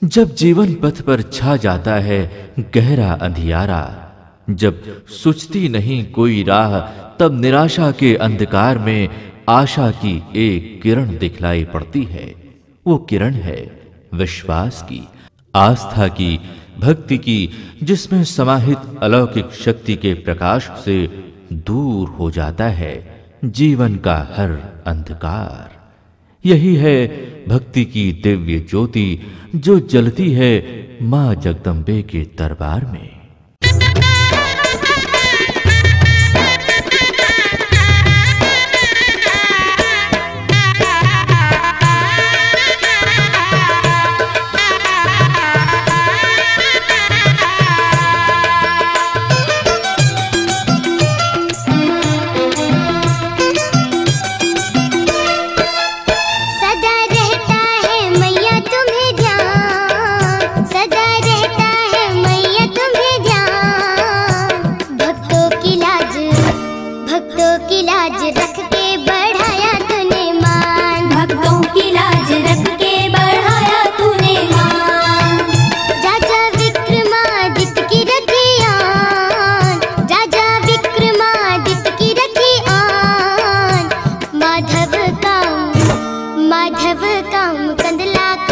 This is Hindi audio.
जब जीवन पथ पर छा जाता है गहरा अंधियारा, जब सुझती नहीं कोई राह, तब निराशा के अंधकार में आशा की एक किरण दिखलाई पड़ती है। वो किरण है विश्वास की, आस्था की, भक्ति की, जिसमें समाहित अलौकिक शक्ति के प्रकाश से दूर हो जाता है जीवन का हर अंधकार। यही है भक्ति की दिव्य ज्योति जो जलती है मां जगदम्बे के दरबार में। माधव काम कंदला